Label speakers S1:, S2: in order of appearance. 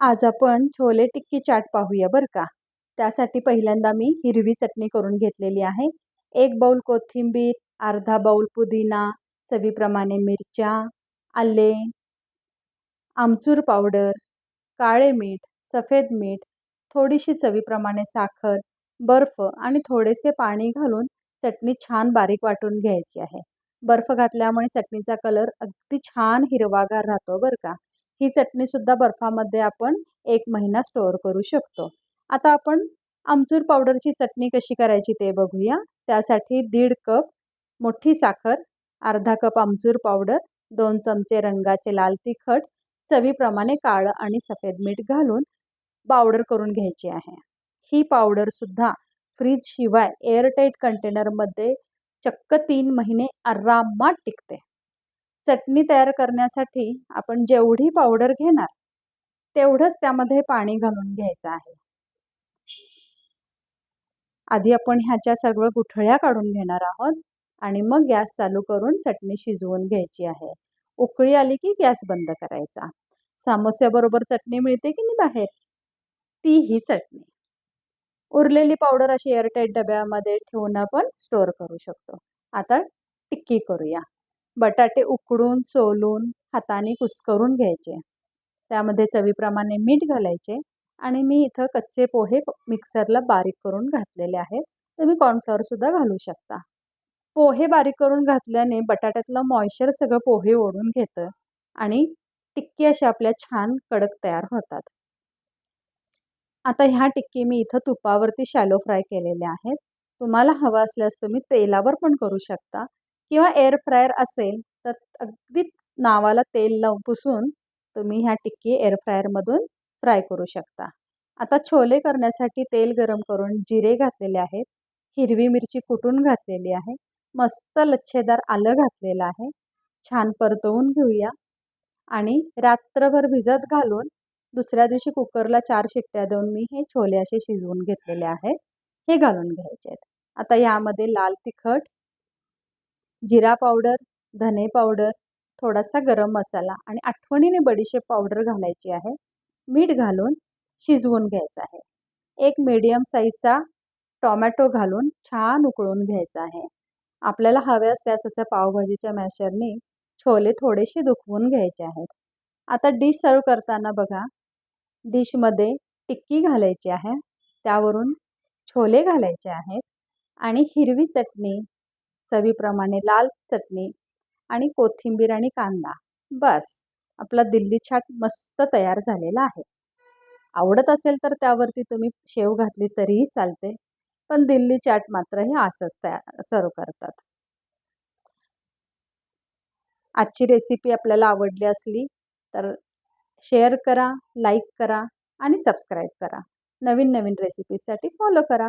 S1: आज आपण छोले टिक्की चाट पाहूया बरं का. त्यासाठी पहिल्यांदा मी हिरवी चटणी करून घेतलेली आहे. 1 बाउल कोथिंबीर, अर्धा बाउल पुदिना, चवीप्रमाणे मिरच्या, आले, आमचूर पावडर, काळे मीठ, सफेद मीठ, थोडीशी चवीप्रमाणे साखर, बर्फ आणि थोडेसे पाणी घालून चटणी छान बारीक वाटून घ्यायची आहे. बर्फ घातल्यामुळे चटणीचा कलर अगदी छान हिरवागार राहतो बरं का. ही चटणीसुद्धा बर्फामध्ये आपण 1 महिना स्टोअर करू शकतो. आता आपण आमचूर पावडरची चटणी कशी करायची ते बघूया. त्यासाठी 1.5 कप मोठी साखर, अर्धा कप आमचूर पावडर, 2 चमचे रंगाचे लाल तिखट, चवीप्रमाणे काळं आणि सफेद मीठ घालून पावडर करून घ्यायची आहे. ही पावडरसुद्धा फ्रीजशिवाय एअरटाईट कंटेनरमध्ये चक्क 3 महिने आरामात टिकते. चटणी तयार करण्यासाठी आपण जेवढी पावडर घेणार तेवढंच त्यामध्ये पाणी घालून घ्यायचं आहे. आधी आपण ह्याच्या सर्व गुठळ्या काढून घेणार आहोत आणि मग गॅस चालू करून चटणी शिजवून घ्यायची आहे. उकळी आली की गॅस बंद करायचा. समोस्याबरोबर चटणी मिळते की नाही बाहेर, ती ही चटणी. उरलेली पावडर अशी एअरटाईट डब्यामध्ये ठेवून आपण स्टोअर करू शकतो. आता टिक्की करूया. बटाटे उकडून, सोलून, हाताने कुस्करून घ्यायचे. त्यामध्ये चवीप्रमाणे मीठ घालायचे आणि मी इथं कच्चे पोहे मिक्सरला बारीक करून घातलेले आहेत. तुम्ही कॉर्नफ्लॉवरसुद्धा घालू शकता. पोहे बारीक करून घातल्याने बटाट्यातलं मॉइश्चर सगळं पोहे ओढून घेतं आणि टिक्की अशा आपल्या छान कडक तयार होतात. आता ह्या टिक्की मी इथं तुपावरती शॅलो फ्राय केलेल्या आहेत. तुम्हाला हवं असल्यास तुम्ही तेलावर पण करू शकता किंवा एअर फ्रायर असेल तर अगदी नावाला तेल लावून पुसून तुम्ही ह्या टिक्की एअर फ्रायरमधून फ्राय करू शकता. आता छोले करण्यासाठी तेल गरम करून जिरे घातलेले आहेत, हिरवी मिरची कुटून घातलेली आहे, मस्त लच्छेदार आलं घातलेलं आहे. छान परतवून घेऊया आणि रात्रभर भिजत घालून दुसऱ्या दिवशी कुकरला 4 शिट्ट्या देऊन मी हे छोले असे शिजवून घेतलेले आहेत. हे घालून घ्यायचे आहेत. आता यामध्ये लाल तिखट, जिरा पावडर, धने पावडर, थोडासा गरम मसाला आणि आठवणीने बडीशेप पावडर घालायची आहे. मीठ घालून शिजवून घ्यायचं आहे. एक मीडियम साईजचा टोमॅटो घालून छान उकळून घ्यायचा आहे. आपल्याला हवे असल्यास असं पावभाजीच्या मॅशरने छोले थोडेसे दुखवून घ्यायचे आहेत. आता डिश सर्व करताना बघा, डिशमध्ये टिक्की घालायची आहे, त्यावरून छोले घालायचे आहेत आणि हिरवी चटणी, चवीप्रमाणे लाल चटणी आणि कोथिंबीर आणि कांदा. बस आपला दिल्ली चाट मस्त तयार झालेला आहे. आवडत असेल तर त्यावरती तुम्ही शेव घातली तरीही चालते, पण दिल्ली चाट मात्र हे असंच तयार सर्व करतात. आजची रेसिपी आपल्याला आवडली असली तर शेअर करा, लाईक करा आणि सबस्क्राईब करा. नवीन नवीन रेसिपीसाठी फॉलो करा.